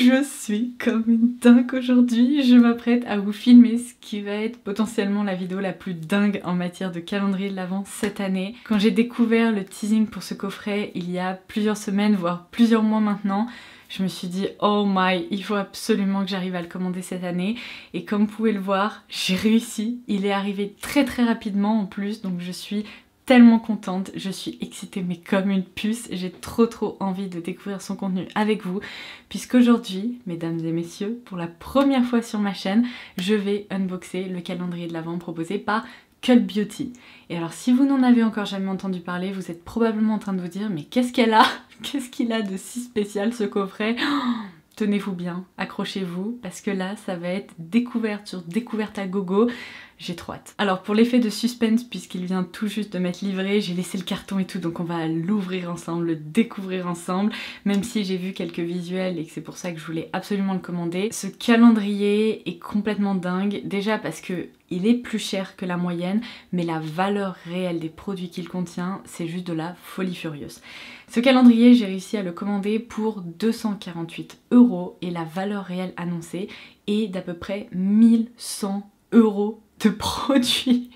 Je suis comme une dingue aujourd'hui, je m'apprête à vous filmer ce qui va être potentiellement la vidéo la plus dingue en matière de calendrier de l'Avent cette année. Quand j'ai découvert le teasing pour ce coffret il y a plusieurs semaines, voire plusieurs mois maintenant, je me suis dit oh my, il faut absolument que j'arrive à le commander cette année. Et comme vous pouvez le voir, j'ai réussi, il est arrivé très rapidement en plus, donc je suis tellement contente, je suis excitée mais comme une puce, j'ai trop envie de découvrir son contenu avec vous, puisqu'aujourd'hui, mesdames et messieurs, pour la première fois sur ma chaîne, je vais unboxer le calendrier de l'Avent proposé par Cult Beauty. Et alors si vous n'en avez encore jamais entendu parler, vous êtes probablement en train de vous dire mais qu'est-ce qu'elle a? Qu'est-ce qu'il a de si spécial ce coffret? Tenez-vous bien, accrochez-vous, parce que là, ça va être découverte sur découverte à gogo. J'ai trop hâte. Alors pour l'effet de suspense, puisqu'il vient tout juste de m'être livré, j'ai laissé le carton et tout, donc on va l'ouvrir ensemble, le découvrir ensemble, même si j'ai vu quelques visuels et que c'est pour ça que je voulais absolument le commander. Ce calendrier est complètement dingue, déjà parce que il est plus cher que la moyenne, mais la valeur réelle des produits qu'il contient, c'est juste de la folie furieuse. Ce calendrier, j'ai réussi à le commander pour 248 € et la valeur réelle annoncée est d'à peu près 1100 € de produits.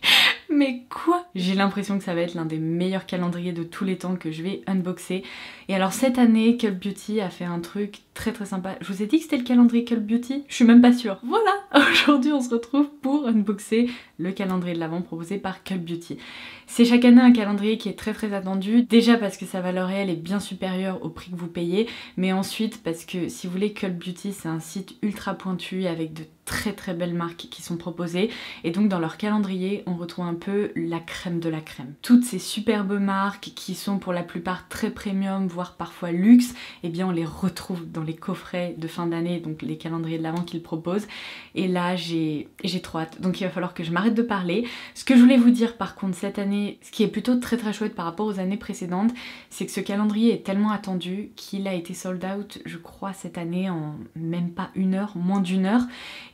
Mais quoi? J'ai l'impression que ça va être l'un des meilleurs calendriers de tous les temps que je vais unboxer. Et alors cette année, Cult Beauty a fait un truc très sympa. Je vous ai dit que c'était le calendrier Cult Beauty? Je suis même pas sûre. Voilà, aujourd'hui on se retrouve pour unboxer le calendrier de l'Avent proposé par Cult Beauty. C'est chaque année un calendrier qui est très attendu, déjà parce que sa valeur réelle est bien supérieure au prix que vous payez, mais ensuite parce que si vous voulez, Cult Beauty c'est un site ultra pointu avec de très belles marques qui sont proposées, et donc dans leur calendrier on retrouve un peu la crème de la crème. Toutes ces superbes marques qui sont pour la plupart très premium, voire parfois luxe, eh bien on les retrouve dans les coffrets de fin d'année, donc les calendriers de l'Avent qu'ils proposent, et là j'ai trop hâte, donc il va falloir que je m'arrête de parler. Ce que je voulais vous dire par contre cette année, ce qui est plutôt très chouette par rapport aux années précédentes, c'est que ce calendrier est tellement attendu qu'il a été sold out, je crois, cette année en même pas une heure, moins d'une heure.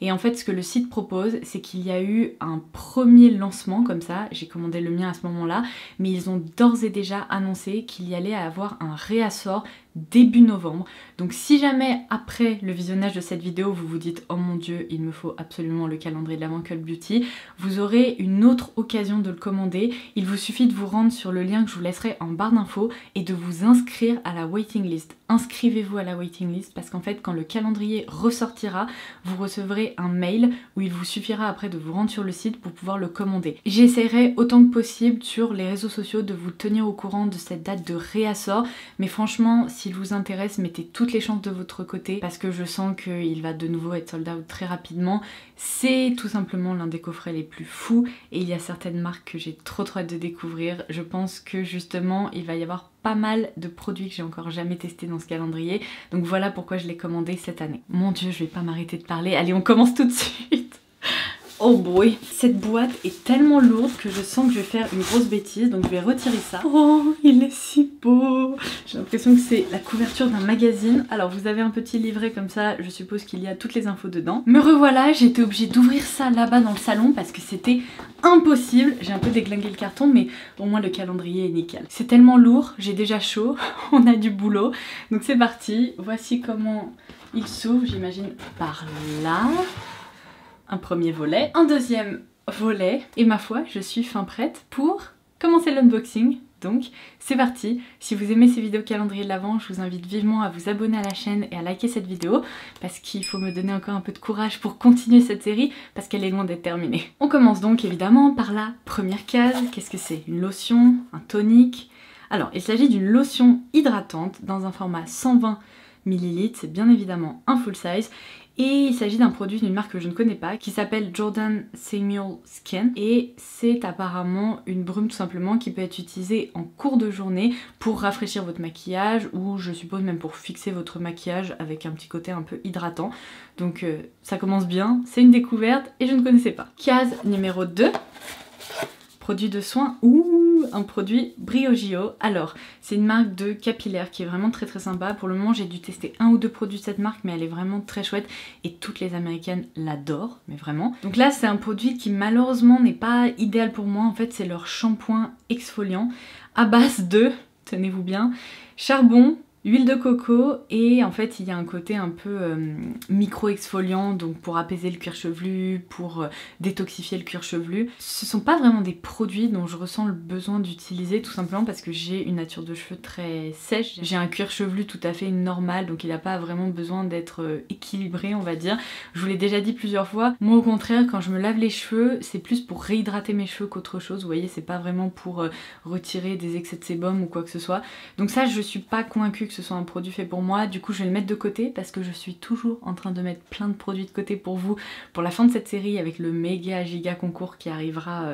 Et en fait ce que le site propose, c'est qu'il y a eu un premier lancement comme ça, j'ai commandé le mien à ce moment-là, mais ils ont d'ores et déjà annoncé qu'il y allait avoir un réassort début novembre. Donc si jamais après le visionnage de cette vidéo vous vous dites oh mon dieu il me faut absolument le calendrier de l'Avent Cult Beauty, vous aurez une autre occasion de le commander. Il vous suffit de vous rendre sur le lien que je vous laisserai en barre d'infos et de vous inscrire à la waiting list. Inscrivez-vous à la waiting list parce qu'en fait quand le calendrier ressortira, vous recevrez un mail où il vous suffira après de vous rendre sur le site pour pouvoir le commander. J'essaierai autant que possible sur les réseaux sociaux de vous tenir au courant de cette date de réassort, mais franchement s'il vous intéresse, mettez toutes les chances de votre côté parce que je sens qu'il va de nouveau être sold out très rapidement. C'est tout simplement l'un des coffrets les plus fous et il y a certaines marques que j'ai trop hâte de découvrir. Je pense que justement il va y avoir pas mal de produits que j'ai encore jamais testés dans ce calendrier, donc voilà pourquoi je l'ai commandé cette année. Mon dieu, je vais pas m'arrêter de parler, allez on commence tout de suite. Oh boy, cette boîte est tellement lourde que je sens que je vais faire une grosse bêtise, donc je vais retirer ça. Oh, il est si beau! J'ai l'impression que c'est la couverture d'un magazine. Alors vous avez un petit livret comme ça, je suppose qu'il y a toutes les infos dedans. Me revoilà, j'ai été obligée d'ouvrir ça là-bas dans le salon parce que c'était impossible. J'ai un peu déglingué le carton, mais au moins le calendrier est nickel. C'est tellement lourd, j'ai déjà chaud, on a du boulot. Donc c'est parti, voici comment il s'ouvre, j'imagine par là. Un premier volet, un deuxième volet, et ma foi, je suis fin prête pour commencer l'unboxing. Donc c'est parti. Si vous aimez ces vidéos calendrier de l'Avent, je vous invite vivement à vous abonner à la chaîne et à liker cette vidéo parce qu'il faut me donner encore un peu de courage pour continuer cette série parce qu'elle est loin d'être terminée. On commence donc évidemment par la première case. Qu'est-ce que c'est? Une lotion, un tonique. Alors il s'agit d'une lotion hydratante dans un format 120 ml, c'est bien évidemment un full size. Et il s'agit d'un produit d'une marque que je ne connais pas qui s'appelle Jordan Samuel Skin et c'est apparemment une brume tout simplement qui peut être utilisée en cours de journée pour rafraîchir votre maquillage ou je suppose même pour fixer votre maquillage avec un petit côté un peu hydratant. Donc ça commence bien, c'est une découverte et je ne connaissais pas. Case numéro 2. Produit de soin, un produit Briogeo. Alors, c'est une marque de capillaire qui est vraiment très sympa. Pour le moment, j'ai dû tester un ou deux produits de cette marque, mais elle est vraiment très chouette et toutes les américaines l'adorent, mais vraiment. Donc là, c'est un produit qui malheureusement n'est pas idéal pour moi. En fait, c'est leur shampoing exfoliant à base de, tenez-vous bien, charbon, Huile de coco et en fait il y a un côté un peu micro-exfoliant, donc pour apaiser le cuir chevelu, pour détoxifier le cuir chevelu. Ce sont pas vraiment des produits dont je ressens le besoin d'utiliser, tout simplement parce que j'ai une nature de cheveux très sèche. J'ai un cuir chevelu tout à fait normal, donc il n'a pas vraiment besoin d'être équilibré, on va dire. Je vous l'ai déjà dit plusieurs fois, moi au contraire quand je me lave les cheveux, c'est plus pour réhydrater mes cheveux qu'autre chose. Vous voyez, c'est pas vraiment pour retirer des excès de sébum ou quoi que ce soit. Donc ça, je suis pas convaincue que ce soit un produit fait pour moi. Du coup, je vais le mettre de côté parce que je suis toujours en train de mettre plein de produits de côté pour vous pour la fin de cette série avec le méga giga concours qui arrivera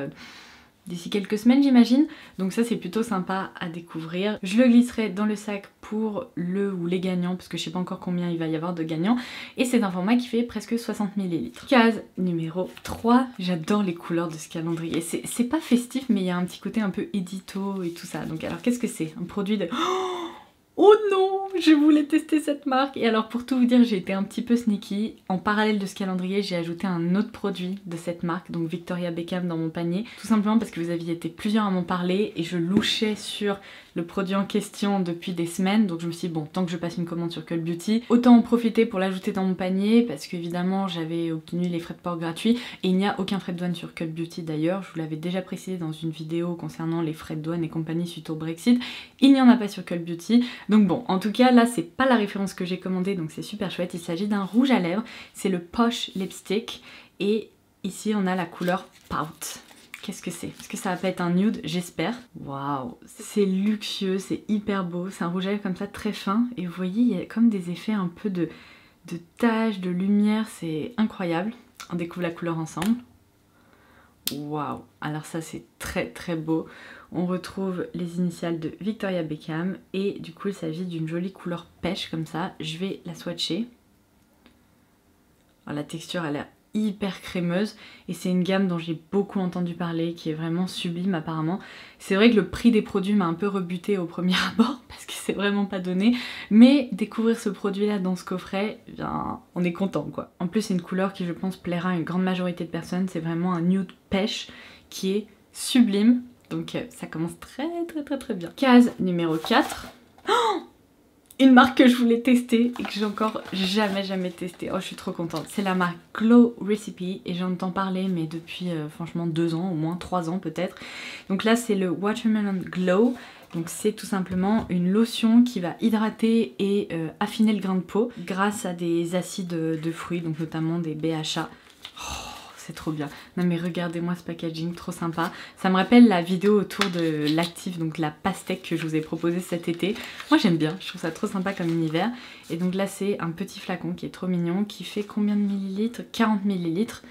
d'ici quelques semaines, j'imagine. Donc ça, c'est plutôt sympa à découvrir. Je le glisserai dans le sac pour le ou les gagnants parce que je sais pas encore combien il va y avoir de gagnants. Et c'est un format qui fait presque 60 ml. Case numéro 3. J'adore les couleurs de ce calendrier. C'est pas festif, mais il y a un petit côté un peu édito et tout ça. Donc alors, qu'est-ce que c'est? Un produit de... Oh non, je voulais tester cette marque. Et alors pour tout vous dire, j'ai été un petit peu sneaky. En parallèle de ce calendrier, j'ai ajouté un autre produit de cette marque, donc Victoria Beckham, dans mon panier. Tout simplement parce que vous aviez été plusieurs à m'en parler et je louchais sur le produit en question depuis des semaines. Donc je me suis dit bon, tant que je passe une commande sur Cult Beauty, autant en profiter pour l'ajouter dans mon panier parce qu'évidemment j'avais obtenu les frais de port gratuits et il n'y a aucun frais de douane sur Cult Beauty d'ailleurs. Je vous l'avais déjà précisé dans une vidéo concernant les frais de douane et compagnie suite au Brexit. Il n'y en a pas sur Cult Beauty. Donc bon, en tout cas là c'est pas la référence que j'ai commandée, donc c'est super chouette. Il s'agit d'un rouge à lèvres, c'est le Posh Lipstick et ici on a la couleur Pout. Qu'est-ce que c'est? Est-ce que ça va pas être un nude? J'espère. Waouh, c'est luxueux, c'est hyper beau, c'est un rouge à lèvres comme ça très fin et vous voyez il y a comme des effets un peu de taches, de lumière, c'est incroyable. On découvre la couleur ensemble. Waouh, alors ça c'est très très beau. On retrouve les initiales de Victoria Beckham et du coup il s'agit d'une jolie couleur pêche comme ça. Je vais la swatcher. Alors, la texture elle a l'air hyper crémeuse et c'est une gamme dont j'ai beaucoup entendu parler, qui est vraiment sublime apparemment. C'est vrai que le prix des produits m'a un peu rebuté au premier abord parce que c'est vraiment pas donné, mais découvrir ce produit là dans ce coffret, eh bien, on est content quoi. En plus c'est une couleur qui je pense plaira à une grande majorité de personnes, c'est vraiment un nude pêche qui est sublime, donc ça commence très bien. Case numéro 4. Une marque que je voulais tester et que j'ai encore jamais testé. Oh, je suis trop contente. C'est la marque Glow Recipe et j'entends parler mais depuis franchement 2 ans, au moins 3 ans peut-être. Donc là c'est le Watermelon Glow. Donc c'est tout simplement une lotion qui va hydrater et affiner le grain de peau grâce à des acides de fruits, donc notamment des BHA. Oh, c'est trop bien. Non mais regardez-moi ce packaging, trop sympa. Ça me rappelle la vidéo autour de l'actif, donc la pastèque que je vous ai proposée cet été. Moi j'aime bien, je trouve ça trop sympa comme univers. Et donc là c'est un petit flacon qui est trop mignon, qui fait combien de millilitres? 40 millilitres.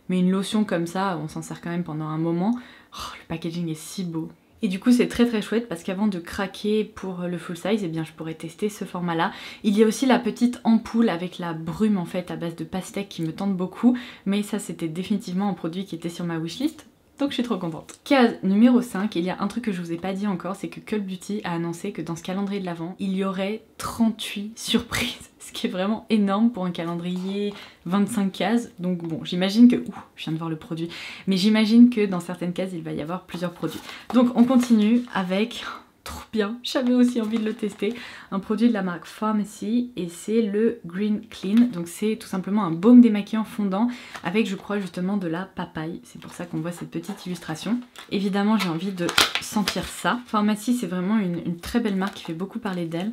Mais une lotion comme ça, on s'en sert quand même pendant un moment. Oh, le packaging est si beau. Et du coup c'est très chouette parce qu'avant de craquer pour le full size, eh bien je pourrais tester ce format là. Il y a aussi la petite ampoule avec la brume en fait à base de pastèque qui me tente beaucoup, mais ça c'était définitivement un produit qui était sur ma wishlist. Donc je suis trop contente. Case numéro 5, il y a un truc que je vous ai pas dit encore, c'est que Cult Beauty a annoncé que dans ce calendrier de l'Avent, il y aurait 38 surprises. Ce qui est vraiment énorme pour un calendrier 25 cases. Donc bon, j'imagine que... Ouh, je viens de voir le produit. Mais j'imagine que dans certaines cases, il va y avoir plusieurs produits. Donc on continue avec... Trop bien, j'avais aussi envie de le tester. Un produit de la marque Pharmacy et c'est le Green Clean. Donc c'est tout simplement un baume démaquillant fondant avec je crois justement de la papaye. C'est pour ça qu'on voit cette petite illustration. Évidemment j'ai envie de sentir ça. Pharmacy c'est vraiment une très belle marque qui fait beaucoup parler d'elle.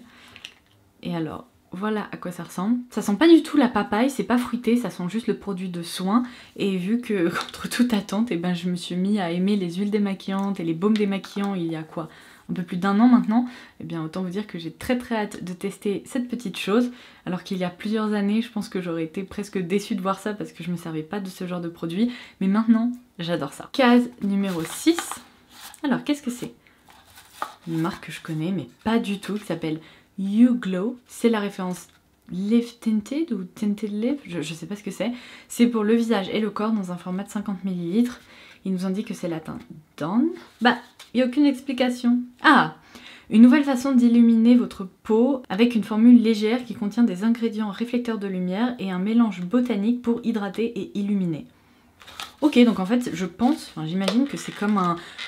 Et alors... Voilà à quoi ça ressemble. Ça sent pas du tout la papaye, c'est pas fruité, ça sent juste le produit de soin. Et vu que, contre toute attente, eh ben, je me suis mis à aimer les huiles démaquillantes et les baumes démaquillants il y a quoi, un peu plus d'1 an maintenant. Eh bien autant vous dire que j'ai très hâte de tester cette petite chose. Alors qu'il y a plusieurs années, je pense que j'aurais été presque déçue de voir ça parce que je me servais pas de ce genre de produit. Mais maintenant, j'adore ça. Case numéro 6. Alors qu'est-ce que c'est? Une marque que je connais mais pas du tout, qui s'appelle You Glow, c'est la référence Live Tinted ou Tinted Live, je sais pas ce que c'est. C'est pour le visage et le corps dans un format de 50 ml. Il nous indique que c'est latin Dawn. Bah, il n'y a aucune explication. Ah, une nouvelle façon d'illuminer votre peau avec une formule légère qui contient des ingrédients réflecteurs de lumière et un mélange botanique pour hydrater et illuminer. Ok, donc en fait, je pense, enfin, j'imagine que c'est comme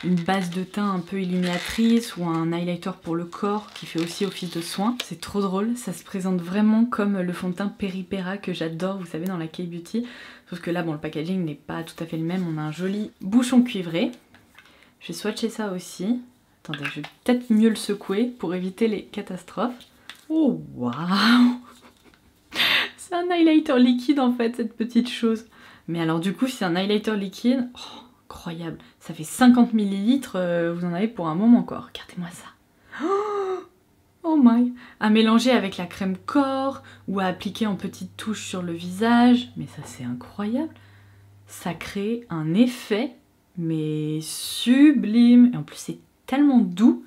une base de teint un peu illuminatrice ou un highlighter pour le corps qui fait aussi office de soin. C'est trop drôle, ça se présente vraiment comme le fond de teint Peripera que j'adore, vous savez, dans la K-Beauty. Sauf que là, bon, le packaging n'est pas tout à fait le même, on a un joli bouchon cuivré. Je vais swatcher ça aussi. Attendez, je vais peut-être mieux le secouer pour éviter les catastrophes. Oh, waouh! C'est un highlighter liquide en fait, cette petite chose. Mais alors du coup, si c'est un highlighter liquide, oh, incroyable. Ça fait 50 ml, vous en avez pour un moment quoi. Regardez-moi ça. Oh my! À mélanger avec la crème corps ou à appliquer en petites touches sur le visage. Mais ça c'est incroyable. Ça crée un effet, mais sublime. Et en plus c'est tellement doux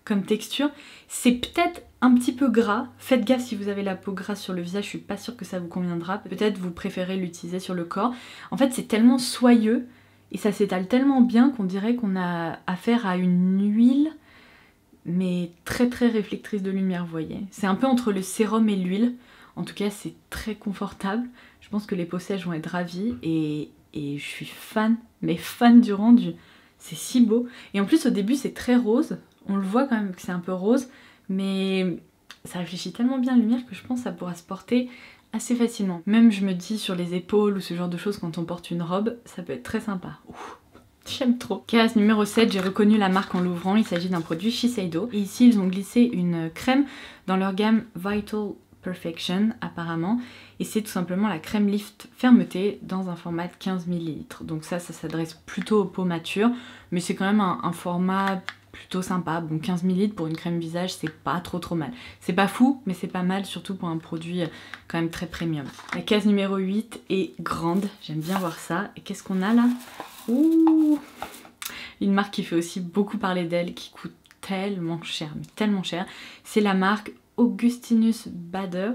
comme texture. C'est peut-être un petit peu gras. Faites gaffe si vous avez la peau grasse sur le visage, je suis pas sûre que ça vous conviendra. Peut-être vous préférez l'utiliser sur le corps. En fait c'est tellement soyeux et ça s'étale tellement bien qu'on dirait qu'on a affaire à une huile, mais très très réflectrice de lumière, vous voyez. C'est un peu entre le sérum et l'huile. En tout cas c'est très confortable. Je pense que les peaux sèches vont être ravies et je suis fan, mais fan du rendu. C'est si beau. Et en plus au début c'est très rose. On le voit quand même que c'est un peu rose, mais ça réfléchit tellement bien la lumière que je pense que ça pourra se porter assez facilement. Même je me dis sur les épaules ou ce genre de choses quand on porte une robe, ça peut être très sympa. J'aime trop. Case numéro 7, j'ai reconnu la marque en l'ouvrant, il s'agit d'un produit Shiseido. Et ici ils ont glissé une crème dans leur gamme Vital Perfection apparemment. Et c'est tout simplement la crème Lift Fermeté dans un format de 15 ml. Donc ça s'adresse plutôt aux peaux matures, mais c'est quand même un format plutôt sympa. Bon, 15 ml pour une crème visage, c'est pas trop mal. C'est pas fou, mais c'est pas mal, surtout pour un produit quand même très premium. La case numéro 8 est grande, j'aime bien voir ça. Et qu'est-ce qu'on a là? Ouh, une marque qui fait aussi beaucoup parler d'elle, qui coûte tellement cher, mais tellement cher. C'est la marque Augustinus Bader,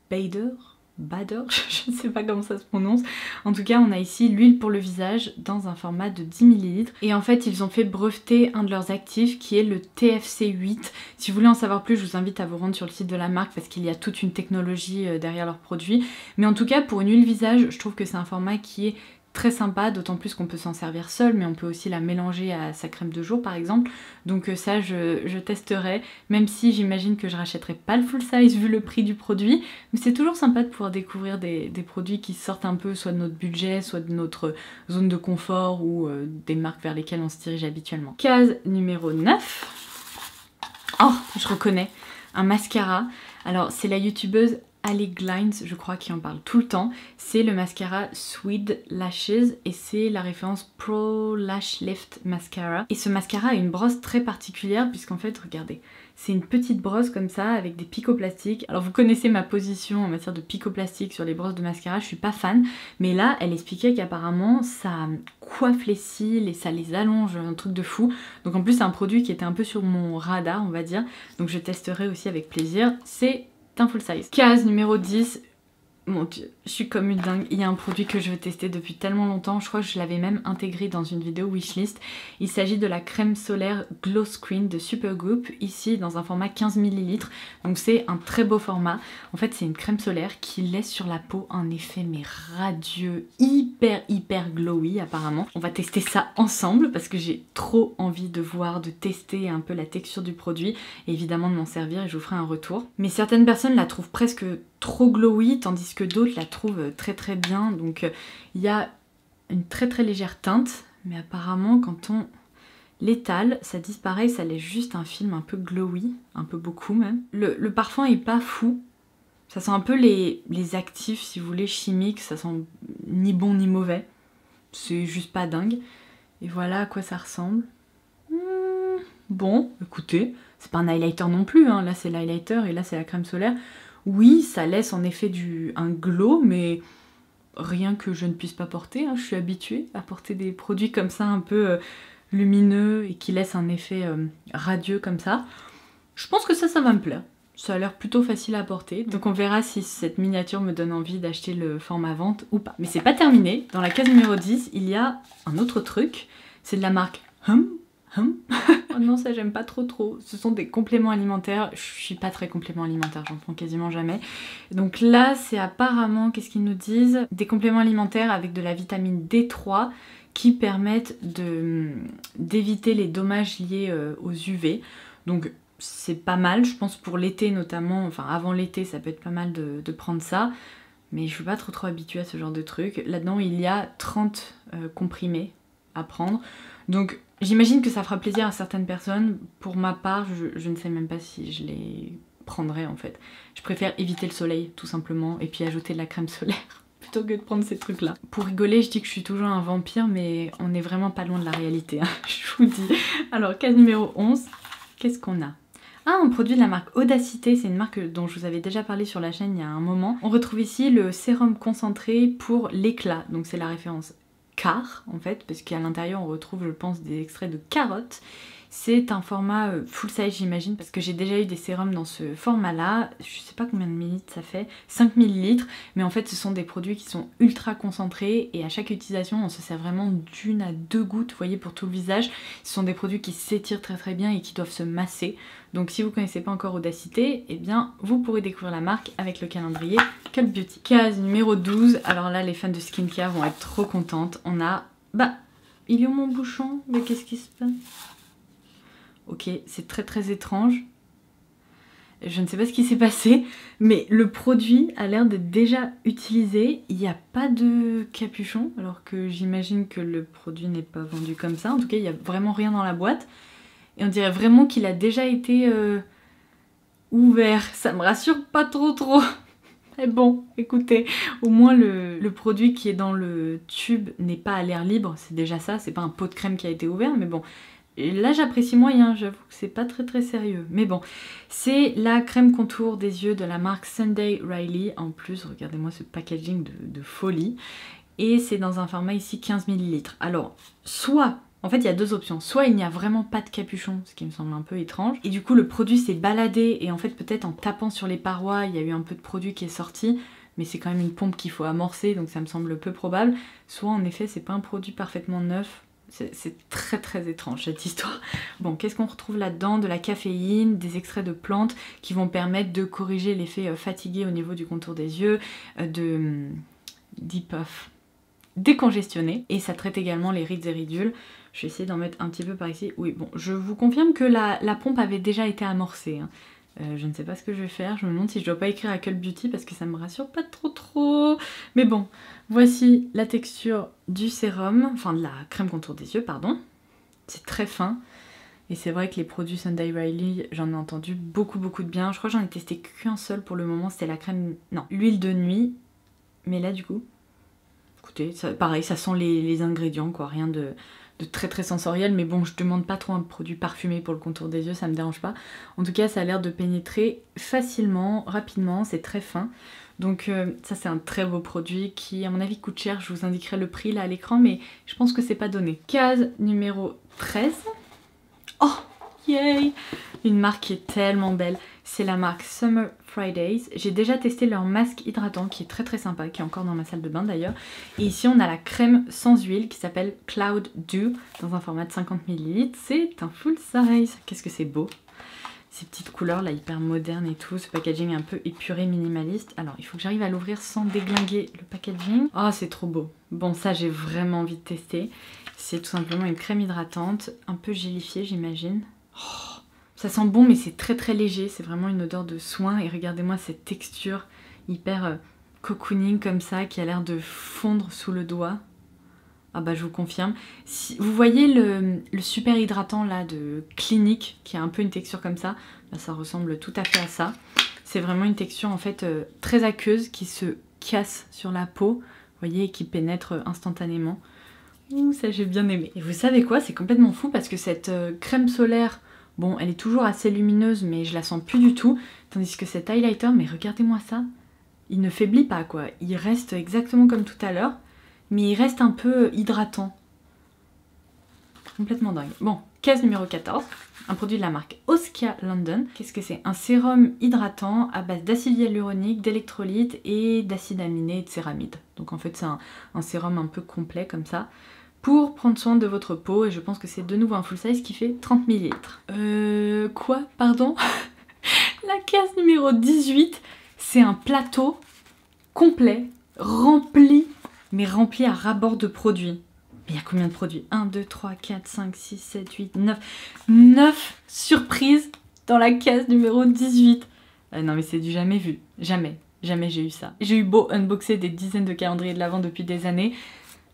je ne sais pas comment ça se prononce. En tout cas, on a ici l'huile pour le visage dans un format de 10 ml. Et en fait, ils ont fait breveter un de leurs actifs qui est le TFC8. Si vous voulez en savoir plus, je vous invite à vous rendre sur le site de la marque parce qu'il y a toute une technologie derrière leurs produits. Mais en tout cas, pour une huile visage, je trouve que c'est un format qui est très sympa, d'autant plus qu'on peut s'en servir seul, mais on peut aussi la mélanger à sa crème de jour par exemple. Donc ça je testerai, même si j'imagine que je rachèterai pas le full size vu le prix du produit, mais c'est toujours sympa de pouvoir découvrir des produits qui sortent un peu soit de notre budget, soit de notre zone de confort ou des marques vers lesquelles on se dirige habituellement. Case numéro 9. Oh, je reconnais, un mascara. Alors c'est la youtubeuse Ali Glines, je crois, qui en parle tout le temps. C'est le mascara Sweet Lashes et c'est la référence Pro Lash Lift Mascara. Et ce mascara a une brosse très particulière puisqu'en fait, regardez, c'est une petite brosse comme ça avec des picots plastiques. Alors vous connaissez ma position en matière de picots plastiques sur les brosses de mascara, je suis pas fan. Mais là, elle expliquait qu'apparemment ça coiffe les cils et ça les allonge, un truc de fou. Donc en plus c'est un produit qui était un peu sur mon radar, on va dire. Donc je testerai aussi avec plaisir. C'est un full size. Case numéro 10. Mon dieu, je suis comme une dingue. Il y a un produit que je veux tester depuis tellement longtemps. Je crois que je l'avais même intégré dans une vidéo wishlist. Il s'agit de la crème solaire Glow Screen de Supergoop. Ici dans un format 15 ml. Donc c'est un très beau format. En fait c'est une crème solaire qui laisse sur la peau un effet mais radieux, hyper glowy apparemment. On va tester ça ensemble parce que j'ai trop envie de voir, de tester un peu la texture du produit. Et évidemment de m'en servir et je vous ferai un retour. Mais certaines personnes la trouvent presque trop glowy, tandis que d'autres la trouvent très bien. Donc il y a une très légère teinte, mais apparemment quand on l'étale, ça disparaît, ça laisse juste un film un peu glowy, un peu beaucoup même. Le parfum est pas fou, ça sent un peu les actifs, si vous voulez, chimiques, ça sent ni bon ni mauvais, c'est juste pas dingue. Et voilà à quoi ça ressemble. Bon, écoutez, c'est pas un highlighter non plus, hein. Là c'est l'highlighter et là c'est la crème solaire. Oui, ça laisse en effet un glow, mais rien que je ne puisse pas porter. Hein. Je suis habituée à porter des produits comme ça, un peu lumineux et qui laissent un effet radieux comme ça. Je pense que ça va me plaire. Ça a l'air plutôt facile à porter. Donc on verra si cette miniature me donne envie d'acheter le format vente ou pas. Mais c'est pas terminé. Dans la case numéro 10, il y a un autre truc. C'est de la marque Oh non, ça j'aime pas trop. Ce sont des compléments alimentaires. Je suis pas très complément alimentaire, j'en prends quasiment jamais. Donc là, c'est apparemment, qu'est-ce qu'ils nous disent? Des compléments alimentaires avec de la vitamine D3 qui permettent d'éviter les dommages liés aux UV. Donc c'est pas mal, je pense pour l'été notamment, enfin avant l'été, ça peut être pas mal de prendre ça. Mais je suis pas trop habituée à ce genre de truc. Là-dedans, il y a 30 comprimés à prendre. Donc j'imagine que ça fera plaisir à certaines personnes. Pour ma part, je ne sais même pas si je les prendrais en fait. Je préfère éviter le soleil tout simplement et puis ajouter de la crème solaire plutôt que de prendre ces trucs là. Pour rigoler, je dis que je suis toujours un vampire mais on est vraiment pas loin de la réalité, hein, je vous dis. Alors case numéro 11, qu'est-ce qu'on a? Ah, un produit de la marque Audacité, c'est une marque dont je vous avais déjà parlé sur la chaîne il y a un moment. On retrouve ici le sérum concentré pour l'éclat, donc c'est la référence car en fait, parce qu'à l'intérieur on retrouve je pense des extraits de carottes. C'est un format full size j'imagine, parce que j'ai déjà eu des sérums dans ce format là, je sais pas combien de millilitres ça fait, 5 millilitres, mais en fait ce sont des produits qui sont ultra concentrés et à chaque utilisation on se sert vraiment d'1 à 2 gouttes, vous voyez, pour tout le visage. Ce sont des produits qui s'étirent très bien et qui doivent se masser, donc si vous connaissez pas encore Audacité, eh bien vous pourrez découvrir la marque avec le calendrier Cult Beauty. Case numéro 12, alors là les fans de skincare vont être trop contentes, on a, il est où mon bouchon? Mais qu'est-ce qui se passe? Ok, c'est très étrange. Je ne sais pas ce qui s'est passé, mais le produit a l'air d'être déjà utilisé. Il n'y a pas de capuchon, alors que j'imagine que le produit n'est pas vendu comme ça. En tout cas, il n'y a vraiment rien dans la boîte. Et on dirait vraiment qu'il a déjà été ouvert. Ça me rassure pas trop. Mais bon, écoutez, au moins le produit qui est dans le tube n'est pas à l'air libre. C'est déjà ça, c'est pas un pot de crème qui a été ouvert, mais bon. Et là j'apprécie moyen, j'avoue que c'est pas très sérieux. Mais bon, c'est la crème contour des yeux de la marque Sunday Riley. En plus, regardez-moi ce packaging de folie. Et c'est dans un format ici 15 ml. Alors, soit, en fait il y a deux options. Soit il n'y a vraiment pas de capuchon, ce qui me semble un peu étrange. Et du coup le produit s'est baladé et en fait peut-être en tapant sur les parois, il y a eu un peu de produit qui est sorti. Mais c'est quand même une pompe qu'il faut amorcer, donc ça me semble peu probable. Soit en effet c'est pas un produit parfaitement neuf. C'est très étrange cette histoire. Bon, qu'est-ce qu'on retrouve là-dedans? De la caféine, des extraits de plantes qui vont permettre de corriger l'effet fatigué au niveau du contour des yeux, de décongestionner. Et ça traite également les rides et ridules. Je vais essayer d'en mettre un petit peu par ici. Oui, bon, je vous confirme que la pompe avait déjà été amorcée, hein. Je ne sais pas ce que je vais faire, je me demande si je dois pas écrire à Cult Beauty parce que ça me rassure pas trop. Mais bon, voici la texture du sérum, enfin de la crème contour des yeux, pardon. C'est très fin. Et c'est vrai que les produits Sunday Riley, j'en ai entendu beaucoup de bien. Je crois que j'en ai testé qu'un seul pour le moment, c'était la crème... Non, l'huile de nuit. Mais là du coup, écoutez, ça, pareil, ça sent les ingrédients quoi, rien de très sensoriel, mais bon, je demande pas trop un produit parfumé pour le contour des yeux, ça me dérange pas. En tout cas, ça a l'air de pénétrer facilement, rapidement, c'est très fin. Donc ça c'est un très beau produit qui à mon avis coûte cher, je vous indiquerai le prix là à l'écran, mais je pense que c'est pas donné. Case numéro 13. Oh, yay! Une marque qui est tellement belle, c'est la marque Summer Fridays. J'ai déjà testé leur masque hydratant qui est très sympa, qui est encore dans ma salle de bain d'ailleurs. Et ici on a la crème sans huile qui s'appelle Cloud Dew dans un format de 50 ml. C'est un full size. Qu'est-ce que c'est beau! Ces petites couleurs là hyper modernes et tout, ce packaging un peu épuré, minimaliste. Alors il faut que j'arrive à l'ouvrir sans déglinguer le packaging. Oh c'est trop beau. Bon ça j'ai vraiment envie de tester. C'est tout simplement une crème hydratante, un peu gélifiée j'imagine. Oh, ça sent bon mais c'est très léger, c'est vraiment une odeur de soin. Et regardez-moi cette texture hyper cocooning comme ça qui a l'air de fondre sous le doigt. Ah bah je vous confirme. Si vous voyez le super hydratant là de Clinique qui a un peu une texture comme ça, bah, ça ressemble tout à fait à ça. C'est vraiment une texture en fait très aqueuse qui se casse sur la peau, vous voyez, et qui pénètre instantanément. Ouh, ça j'ai bien aimé. Et vous savez quoi, c'est complètement fou parce que cette crème solaire, bon elle est toujours assez lumineuse mais je la sens plus du tout. Tandis que cet highlighter, mais regardez-moi ça, il ne faiblit pas quoi, il reste exactement comme tout à l'heure. Mais il reste un peu hydratant. Complètement dingue. Bon, case numéro 14, un produit de la marque Oskia London. Qu'est-ce que c'est? Un sérum hydratant à base d'acide hyaluronique, d'électrolytes et d'acide aminé et de céramide. Donc en fait c'est un sérum un peu complet comme ça. pour prendre soin de votre peau, et je pense que c'est de nouveau un full size qui fait 30 ml. Quoi? Pardon? La case numéro 18, c'est un plateau complet, rempli, mais rempli à ras-bord de produits. Mais il y a combien de produits? 1, 2, 3, 4, 5, 6, 7, 8, 9. 9 surprises dans la case numéro 18. Non mais c'est du jamais vu. Jamais. Jamais j'ai eu ça. J'ai eu beau unboxer des dizaines de calendriers de l'Avent depuis des années.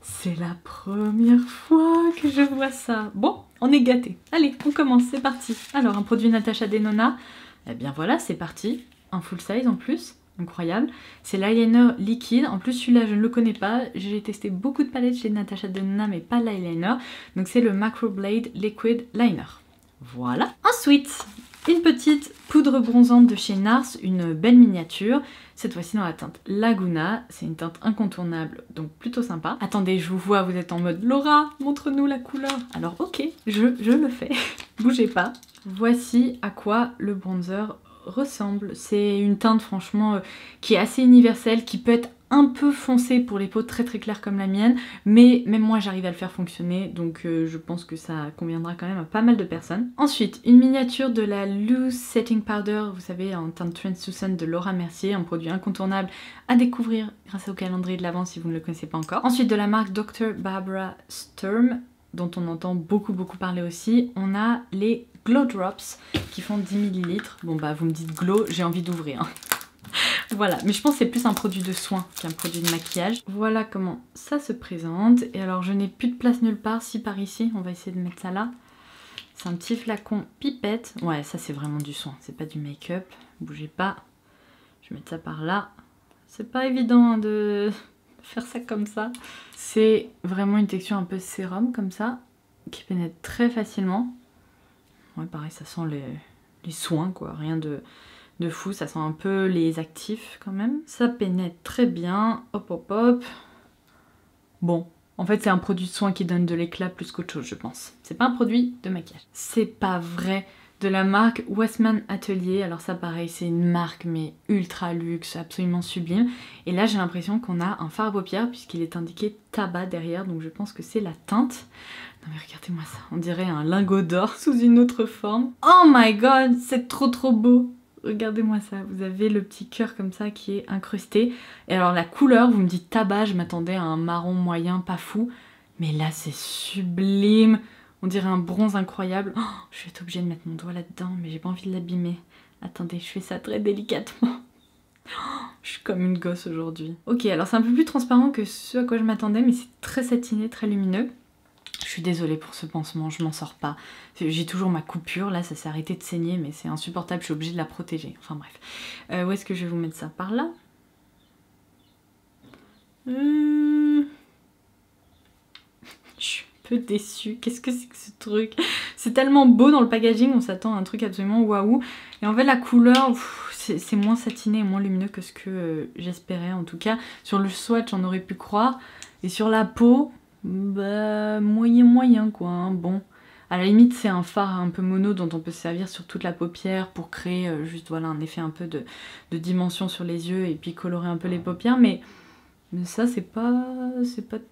C'est la première fois que je vois ça. Bon, on est gâtés. Allez, on commence, c'est parti. Alors, un produit Natasha Denona. Eh bien voilà, c'est parti. Un full size en plus. Incroyable. C'est l'eyeliner liquide. En plus, celui-là, je ne le connais pas. J'ai testé beaucoup de palettes chez Natasha Denona, mais pas l'eyeliner. Donc, c'est le Macroblade Liquid Liner. Voilà. Ensuite, une petite poudre bronzante de chez NARS, une belle miniature. Cette fois-ci dans la teinte Laguna. C'est une teinte incontournable, donc plutôt sympa. Attendez, je vous vois, vous êtes en mode Laura, montre-nous la couleur. Alors ok, je le fais. Bougez pas. Voici à quoi le bronzer ressemble. C'est une teinte franchement qui est assez universelle, qui peut être un peu foncée pour les peaux très très claires comme la mienne, mais même moi j'arrive à le faire fonctionner, donc je pense que ça conviendra quand même à pas mal de personnes. Ensuite, une miniature de la Loose Setting Powder, vous savez, en teinte Translucent de Laura Mercier, un produit incontournable à découvrir grâce au calendrier de l'Avent si vous ne le connaissez pas encore. Ensuite, de la marque Dr. Barbara Sturm, dont on entend beaucoup parler aussi, on a les Glow Drops qui font 10 ml. Bon bah vous me dites glow, j'ai envie d'ouvrir. Voilà, mais je pense que c'est plus un produit de soin qu'un produit de maquillage. Voilà comment ça se présente. Et alors je n'ai plus de place nulle part, si par ici, on va essayer de mettre ça là. C'est un petit flacon pipette. Ouais, ça c'est vraiment du soin, c'est pas du make-up. Bougez pas. Je vais mettre ça par là. C'est pas évident de faire ça comme ça. C'est vraiment une texture un peu sérum comme ça, qui pénètre très facilement. Ouais, pareil, ça sent les soins quoi, rien de fou, ça sent un peu les actifs quand même. Ça pénètre très bien, hop hop hop. Bon, en fait c'est un produit de soin qui donne de l'éclat plus qu'autre chose je pense. C'est pas un produit de maquillage. C'est pas vrai, de la marque Westman Atelier. Alors ça pareil, c'est une marque mais ultra luxe, absolument sublime. Et là j'ai l'impression qu'on a un fard à paupières puisqu'il est indiqué tabac derrière, donc je pense que c'est la teinte. Non mais regardez-moi ça, on dirait un lingot d'or sous une autre forme. Oh my god, c'est trop beau. Regardez-moi ça, vous avez le petit cœur comme ça qui est incrusté. Et alors la couleur, vous me dites tabac, je m'attendais à un marron moyen, pas fou. Mais là c'est sublime. On dirait un bronze incroyable. Oh, je vais être obligée de mettre mon doigt là-dedans, mais j'ai pas envie de l'abîmer. Attendez, je fais ça très délicatement. Oh, je suis comme une gosse aujourd'hui. Ok, alors c'est un peu plus transparent que ce à quoi je m'attendais, mais c'est très satiné, très lumineux. Je suis désolée pour ce pansement, je m'en sors pas. J'ai toujours ma coupure, là ça s'est arrêté de saigner, mais c'est insupportable, je suis obligée de la protéger. Enfin bref. Où est-ce que je vais vous mettre ça? Par là? Je suis un peu déçue. Qu'est-ce que c'est que ce truc? C'est tellement beau dans le packaging, on s'attend à un truc absolument waouh. Et en fait la couleur, c'est moins satiné et moins lumineux que ce que j'espérais en tout cas. Sur le swatch j'en aurais pu croire. Et sur la peau, bah moyen quoi, hein. Bon. À la limite c'est un fard un peu mono dont on peut se servir sur toute la paupière pour créer juste voilà un effet un peu de dimension sur les yeux et puis colorer un peu les paupières, mais ça c'est pas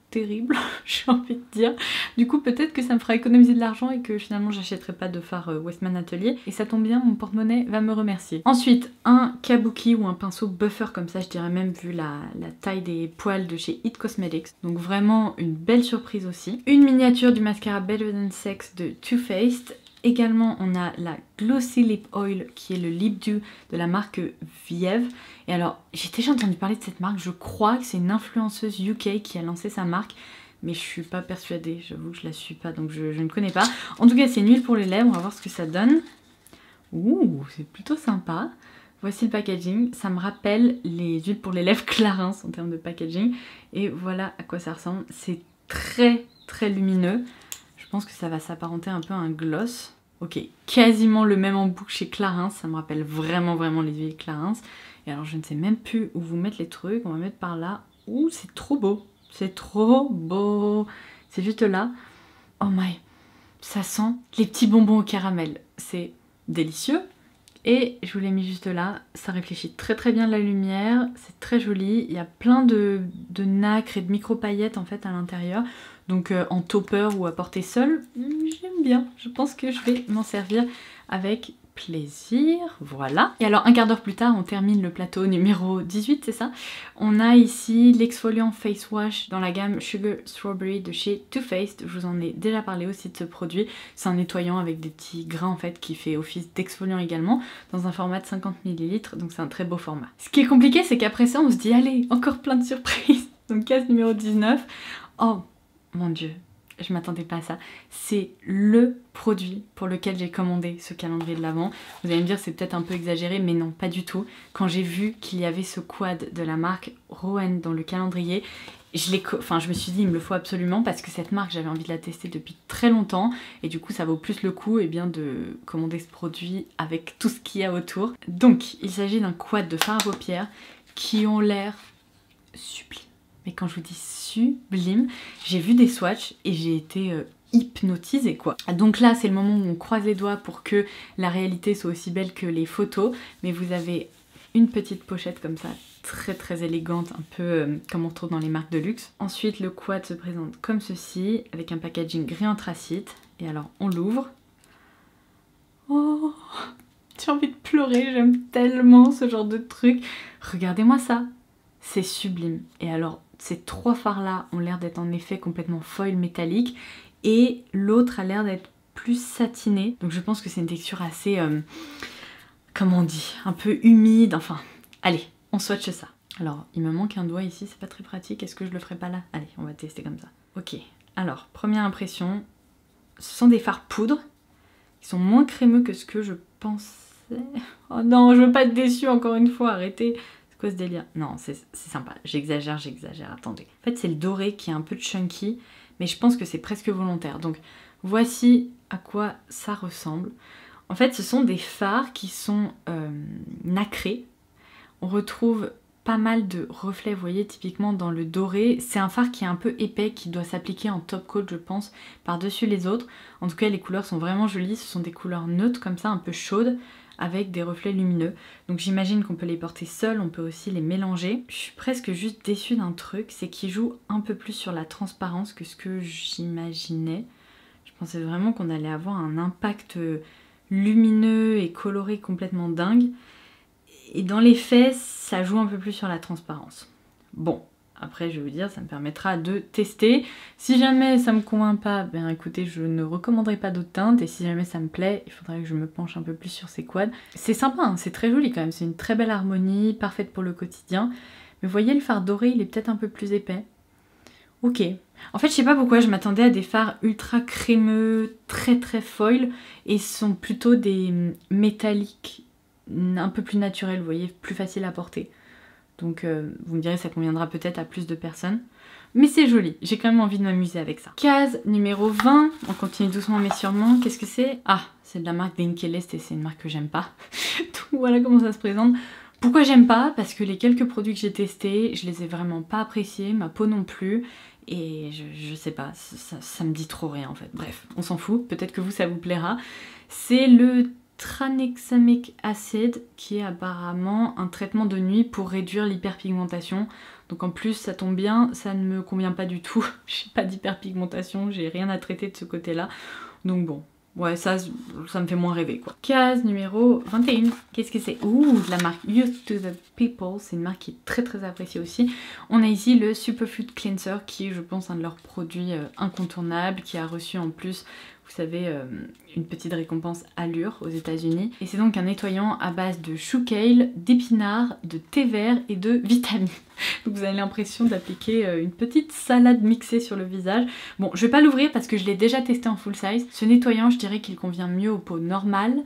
terrible, j'ai envie de dire. Du coup peut-être que ça me fera économiser de l'argent et que finalement j'achèterai pas de fard Westman Atelier. Et ça tombe bien, mon porte-monnaie va me remercier. Ensuite, un kabuki ou un pinceau buffer comme ça, je dirais même vu la taille des poils de chez It Cosmetics. Donc vraiment une belle surprise aussi. Une miniature du mascara Better Than Sex de Too Faced. Également, on a la Glossy Lip Oil qui est le lip dew de la marque Viev. Et alors, j'ai déjà entendu parler de cette marque, je crois que c'est une influenceuse UK qui a lancé sa marque, mais je suis pas persuadée, j'avoue que je la suis pas, donc je ne connais pas. En tout cas, c'est une huile pour les lèvres, on va voir ce que ça donne. Ouh, c'est plutôt sympa. Voici le packaging, ça me rappelle les huiles pour les lèvres Clarins en termes de packaging. Et voilà à quoi ça ressemble, c'est très lumineux. Je pense que ça va s'apparenter un peu à un gloss. Ok, quasiment le même embout que chez Clarins, ça me rappelle vraiment les huiles Clarins. Et alors je ne sais même plus où vous mettre les trucs, on va mettre par là. Ouh, c'est trop beau, c'est trop beau. C'est juste là. Oh my, ça sent les petits bonbons au caramel. C'est délicieux. Et je vous l'ai mis juste là, ça réfléchit très bien la lumière, c'est très joli, il y a plein de nacre et de micro paillettes en fait à l'intérieur. Donc en topper ou à porter seul, j'aime bien, je pense que je vais m'en servir avec plaisir, voilà. Et alors un quart d'heure plus tard, on termine le plateau numéro 18, c'est ça? On a ici l'exfoliant face wash dans la gamme Sugar Strawberry de chez Too Faced. Je vous en ai déjà parlé aussi de ce produit. C'est un nettoyant avec des petits grains en fait qui fait office d'exfoliant également, dans un format de 50 ml, donc c'est un très beau format. Ce qui est compliqué, c'est qu'après ça, on se dit allez, encore plein de surprises. Donc case numéro 19. Oh mon dieu, je m'attendais pas à ça. C'est le produit pour lequel j'ai commandé ce calendrier de l'Avent. Vous allez me dire c'est peut-être un peu exagéré, mais non, pas du tout. Quand j'ai vu qu'il y avait ce quad de la marque Rowan dans le calendrier, je me suis dit il me le faut absolument parce que cette marque j'avais envie de la tester depuis très longtemps et du coup ça vaut plus le coup de commander ce produit avec tout ce qu'il y a autour. Donc il s'agit d'un quad de fard à paupières qui ont l'air sublimes. Mais quand je vous dis sublime, j'ai vu des swatchs et j'ai été hypnotisée quoi. Donc là c'est le moment où on croise les doigts pour que la réalité soit aussi belle que les photos. Mais vous avez une petite pochette comme ça, très élégante, un peu comme on retrouve dans les marques de luxe. Ensuite le quad se présente comme ceci, avec un packaging gris anthracite. Et alors on l'ouvre. Oh, j'ai envie de pleurer, j'aime tellement ce genre de truc. Regardez-moi ça, c'est sublime. Et alors ces trois fards là ont l'air d'être en effet complètement foil métallique et l'autre a l'air d'être plus satiné. Donc je pense que c'est une texture assez, comment on dit, un peu humide, enfin, allez, on swatche ça. Alors il me manque un doigt ici, c'est pas très pratique, est-ce que je le ferai pas là? Allez, on va tester comme ça. Ok, alors première impression, ce sont des fards poudre, ils sont moins crémeux que ce que je pensais. Oh non, je veux pas être déçue encore une fois, arrêtez. C'est quoi ce délire? Non, c'est sympa. J'exagère, attendez. En fait, c'est le doré qui est un peu chunky, mais je pense que c'est presque volontaire. Donc, voici à quoi ça ressemble. En fait, ce sont des fards qui sont nacrés. On retrouve pas mal de reflets, vous voyez, typiquement dans le doré. C'est un fard qui est un peu épais, qui doit s'appliquer en top coat, je pense, par-dessus les autres. En tout cas, les couleurs sont vraiment jolies. Ce sont des couleurs neutres, comme ça, un peu chaudes, avec des reflets lumineux. Donc j'imagine qu'on peut les porter seuls, on peut aussi les mélanger. Je suis presque juste déçue d'un truc, c'est qu'ils jouent un peu plus sur la transparence que ce que j'imaginais. Je pensais vraiment qu'on allait avoir un impact lumineux et coloré complètement dingue. Et dans les faits, ça joue un peu plus sur la transparence. Bon, après je vais vous dire, ça me permettra de tester. Si jamais ça me convainc pas, ben écoutez, je ne recommanderai pas d'autres teintes. Et si jamais ça me plaît, il faudrait que je me penche un peu plus sur ces quads. C'est sympa, hein, c'est très joli quand même, c'est une très belle harmonie, parfaite pour le quotidien. Mais vous voyez, le fard doré, il est peut-être un peu plus épais. Ok. En fait, je sais pas pourquoi, je m'attendais à des fards ultra crémeux, très foil, et ce sont plutôt des métalliques un peu plus naturels, vous voyez, plus faciles à porter. Donc vous me direz, ça conviendra peut-être à plus de personnes. Mais c'est joli, j'ai quand même envie de m'amuser avec ça. Case numéro 20, on continue doucement mais sûrement. Qu'est-ce que c'est? Ah, c'est de la marque Dinkelest et c'est une marque que j'aime pas. Donc voilà comment ça se présente. Pourquoi j'aime pas? Parce que les quelques produits que j'ai testés, je les ai vraiment pas appréciés, ma peau non plus. Et je sais pas, ça me dit trop rien en fait. Bref, on s'en fout, peut-être que vous ça vous plaira. C'est le tranexamic acid qui est apparemment un traitement de nuit pour réduire l'hyperpigmentation. Donc en plus ça tombe bien, ça ne me convient pas du tout. J'ai pas d'hyperpigmentation, j'ai rien à traiter de ce côté-là. Donc bon, ouais ça me fait moins rêver quoi. Case numéro 21. Qu'est-ce que c'est? Ouh, de la marque Youth to the People, c'est une marque qui est très appréciée aussi. On a ici le Superfood Cleanser qui est je pense un de leurs produits incontournables, qui a reçu en plus, vous savez, une petite récompense Allure aux États-Unis. Et c'est donc un nettoyant à base de chou kale, d'épinards, de thé vert et de vitamines. Donc vous avez l'impression d'appliquer une petite salade mixée sur le visage. Bon, je vais pas l'ouvrir parce que je l'ai déjà testé en full size. Ce nettoyant, je dirais qu'il convient mieux aux peaux normales,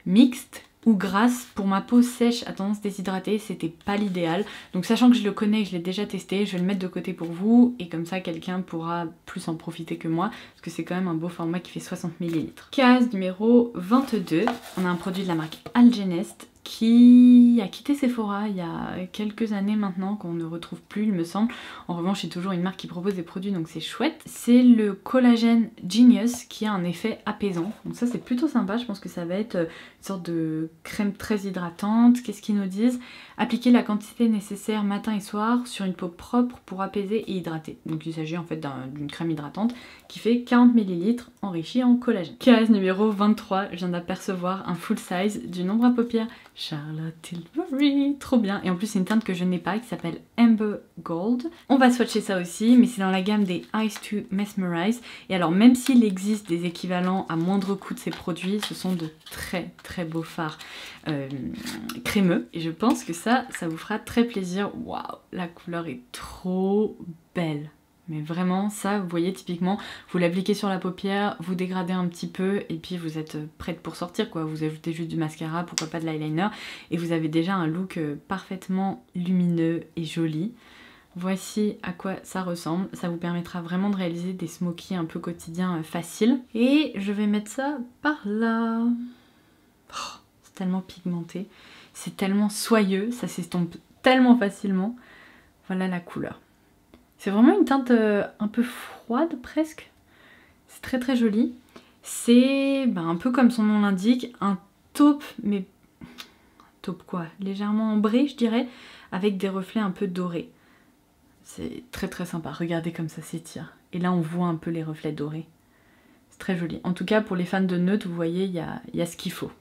mixtes ou grasse. Pour ma peau sèche à tendance déshydratée, c'était pas l'idéal. Donc sachant que je le connais et que je l'ai déjà testé, je vais le mettre de côté pour vous et comme ça quelqu'un pourra plus en profiter que moi parce que c'est quand même un beau format qui fait 60 ml. Case numéro 22, on a un produit de la marque Algenest qui a quitté Sephora il y a quelques années maintenant, qu'on ne retrouve plus il me semble. En revanche c'est toujours une marque qui propose des produits donc c'est chouette. C'est le Collagen Genius qui a un effet apaisant. Donc ça c'est plutôt sympa, je pense que ça va être une sorte de crème très hydratante. Qu'est-ce qu'ils nous disent? Appliquer la quantité nécessaire matin et soir sur une peau propre pour apaiser et hydrater. Donc il s'agit en fait d'une crème hydratante qui fait 40 ml enrichie en collagène. Case numéro 23, je viens d'apercevoir un full size du nombre à paupières Charlotte Tilbury, trop bien. Et en plus c'est une teinte que je n'ai pas qui s'appelle Amber Gold. On va swatcher ça aussi, mais c'est dans la gamme des Eyes to Mesmerize. Et alors même s'il existe des équivalents à moindre coût de ces produits, ce sont de très beaux fards crémeux. Et je pense que ça vous fera très plaisir. Waouh, la couleur est trop belle. Mais vraiment, ça, vous voyez, typiquement, vous l'appliquez sur la paupière, vous dégradez un petit peu, et puis vous êtes prête pour sortir, quoi. Vous ajoutez juste du mascara, pourquoi pas de l'eyeliner, et vous avez déjà un look parfaitement lumineux et joli. Voici à quoi ça ressemble. Ça vous permettra vraiment de réaliser des smokies un peu quotidiens faciles. Et je vais mettre ça par là. Oh, c'est tellement pigmenté, c'est tellement soyeux, ça s'estompe tellement facilement. Voilà la couleur. C'est vraiment une teinte un peu froide presque. C'est très joli. C'est un peu comme son nom l'indique, un taupe, mais taupe quoi? Légèrement ambré je dirais, avec des reflets un peu dorés. C'est très sympa, regardez comme ça s'étire. Et là on voit un peu les reflets dorés. C'est très joli. En tout cas pour les fans de neutre, vous voyez, il y a ce qu'il faut.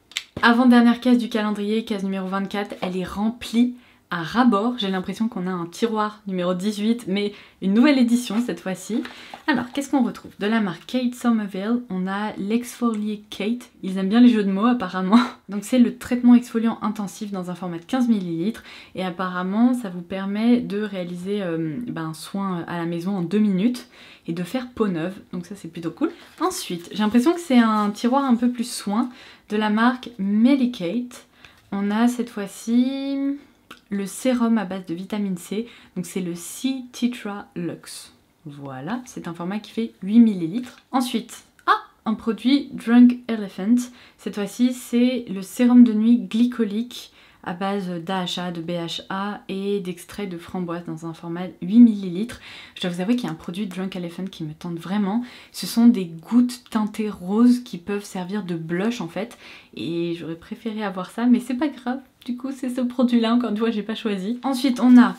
Avant-dernière case du calendrier, case numéro 24, elle est remplie à ras-bord. J'ai l'impression qu'on a un tiroir numéro 18, mais une nouvelle édition cette fois-ci. Alors, qu'est-ce qu'on retrouve? De la marque Kate Somerville, on a l'Exfoliate Kate. Ils aiment bien les jeux de mots apparemment. Donc c'est le traitement exfoliant intensif dans un format de 15 ml. Et apparemment, ça vous permet de réaliser un soin à la maison en 2 minutes et de faire peau neuve. Donc ça, c'est plutôt cool. Ensuite, j'ai l'impression que c'est un tiroir un peu plus soin de la marque Medik8. On a cette fois-ci le sérum à base de vitamine C, donc c'est le C Tetra Luxe. Voilà, c'est un format qui fait 8 ml. Ensuite, un produit Drunk Elephant. Cette fois-ci, c'est le sérum de nuit glycolique à base d'AHA, de BHA et d'extrait de framboise dans un format 8 ml. Je dois vous avouer qu'il y a un produit Drunk Elephant qui me tente vraiment. Ce sont des gouttes teintées roses qui peuvent servir de blush en fait. Et j'aurais préféré avoir ça, mais c'est pas grave. Du coup, c'est ce produit-là, encore une fois, j'ai pas choisi. Ensuite, on a...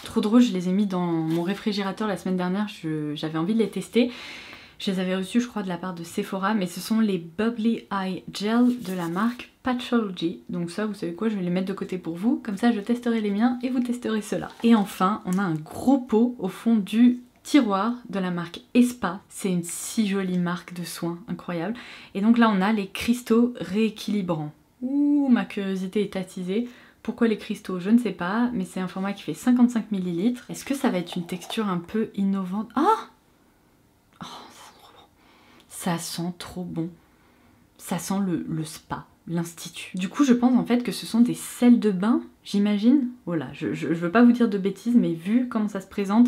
trop drôle, je les ai mis dans mon réfrigérateur la semaine dernière. J'avais envie de les tester. Je les avais reçus, je crois, de la part de Sephora, mais ce sont les Bubbly Eye Gel de la marque Patchology. Donc ça, vous savez quoi, je vais les mettre de côté pour vous. Comme ça, je testerai les miens et vous testerez ceux-là. Et enfin, on a un gros pot au fond du tiroir de la marque Espa. C'est une si jolie marque de soins, incroyable. Et donc là, on a les cristaux rééquilibrants. Ouh, ma curiosité est attisée. Pourquoi les cristaux? Je ne sais pas, mais c'est un format qui fait 55 ml. Est-ce que ça va être une texture un peu innovante? Ça sent trop bon. Ça sent le spa, l'institut. Du coup, je pense en fait que ce sont des sels de bain, j'imagine. Voilà, je veux pas vous dire de bêtises, mais vu comment ça se présente,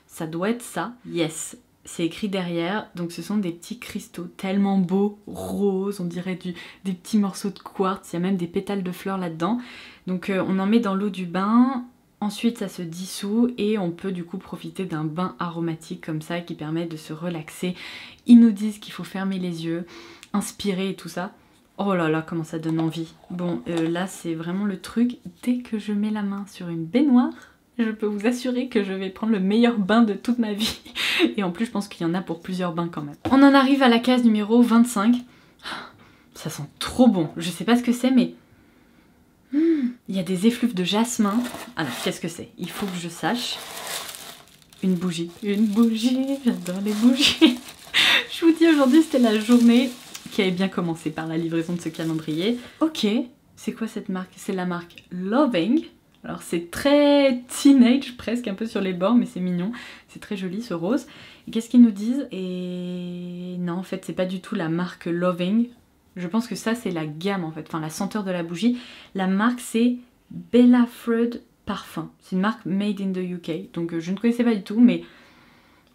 ça doit être ça. Yes, c'est écrit derrière. Donc ce sont des petits cristaux tellement beaux, roses, on dirait des petits morceaux de quartz. Il y a même des pétales de fleurs là-dedans. Donc on en met dans l'eau du bain. Ensuite ça se dissout et on peut du coup profiter d'un bain aromatique comme ça qui permet de se relaxer. Ils nous disent qu'il faut fermer les yeux, inspirer et tout ça. Oh là là, comment ça donne envie. Bon, là c'est vraiment le truc. Dès que je mets la main sur une baignoire, je peux vous assurer que je vais prendre le meilleur bain de toute ma vie. Et en plus je pense qu'il y en a pour plusieurs bains quand même. On en arrive à la case numéro 25. Ça sent trop bon. Je sais pas ce que c'est mais... il y a des effluves de jasmin. Alors, qu'est-ce que c'est? Il faut que je sache. Une bougie. Une bougie, j'adore les bougies. Je vous dis, aujourd'hui, c'était la journée qui avait bien commencé par la livraison de ce calendrier. Ok, c'est quoi cette marque? C'est la marque Loving. Alors, c'est très teenage, presque, un peu sur les bords, mais c'est mignon. C'est très joli, ce rose. Et qu'est-ce qu'ils nous disent? Et non, en fait, c'est pas du tout la marque Loving. Je pense que ça c'est la gamme en fait, enfin la senteur de la bougie. La marque c'est Bella Freud Parfum. C'est une marque made in the UK. Donc je ne connaissais pas du tout mais...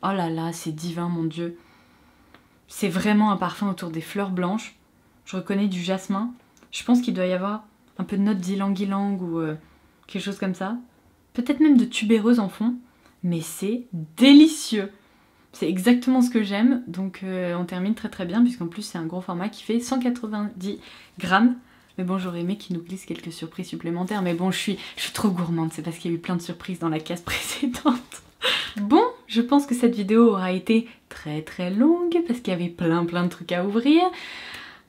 oh là là, c'est divin mon dieu. C'est vraiment un parfum autour des fleurs blanches. Je reconnais du jasmin. Je pense qu'il doit y avoir un peu de notes d'ylang-ylang ou quelque chose comme ça. Peut-être même de tubéreuse en fond, mais c'est délicieux. C'est exactement ce que j'aime, donc on termine très très bien, puisqu'en plus c'est un gros format qui fait 190 grammes. Mais bon, j'aurais aimé qu'il nous glisse quelques surprises supplémentaires, mais bon, je suis trop gourmande, c'est parce qu'il y a eu plein de surprises dans la case précédente. Bon, je pense que cette vidéo aura été très très longue, parce qu'il y avait plein de trucs à ouvrir.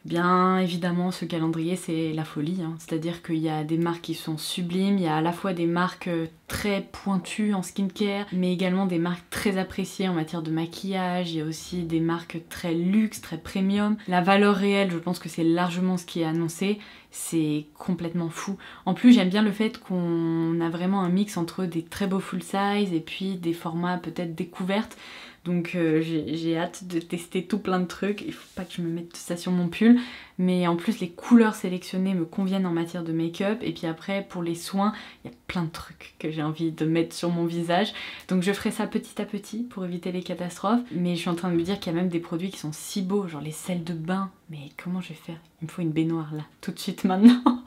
Bien évidemment, ce calendrier c'est la folie, hein. C'est-à-dire qu'il y a des marques qui sont sublimes, il y a à la fois des marques très pointues en skincare, mais également des marques très appréciées en matière de maquillage, il y a aussi des marques très luxe, très premium. La valeur réelle, je pense que c'est largement ce qui est annoncé, c'est complètement fou. En plus, j'aime bien le fait qu'on a vraiment un mix entre des très beaux full size et puis des formats peut-être découvertes. Donc j'ai hâte de tester tout plein de trucs, il faut pas que je me mette ça sur mon pull, mais en plus les couleurs sélectionnées me conviennent en matière de make-up, et puis après pour les soins, il y a plein de trucs que j'ai envie de mettre sur mon visage, donc je ferai ça petit à petit pour éviter les catastrophes, mais je suis en train de me dire qu'il y a même des produits qui sont si beaux, genre les sels de bain, mais comment je vais faire? Il me faut une baignoire là, tout de suite maintenant.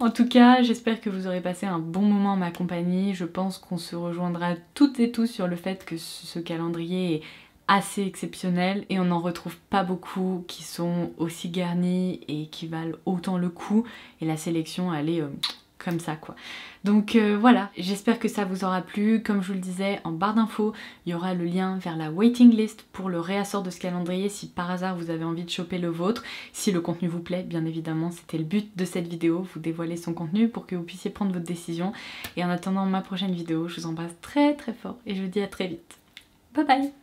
En tout cas, j'espère que vous aurez passé un bon moment en ma compagnie. Je pense qu'on se rejoindra toutes et tous sur le fait que ce calendrier est assez exceptionnel et on n'en retrouve pas beaucoup qui sont aussi garnis et qui valent autant le coup. Et la sélection, elle est comme ça quoi. Donc voilà, j'espère que ça vous aura plu. Comme je vous le disais, en barre d'infos, il y aura le lien vers la waiting list pour le réassort de ce calendrier si par hasard vous avez envie de choper le vôtre. Si le contenu vous plaît, bien évidemment, c'était le but de cette vidéo, vous dévoiler son contenu pour que vous puissiez prendre votre décision. Et en attendant ma prochaine vidéo, je vous embrasse très très fort et je vous dis à très vite. Bye bye!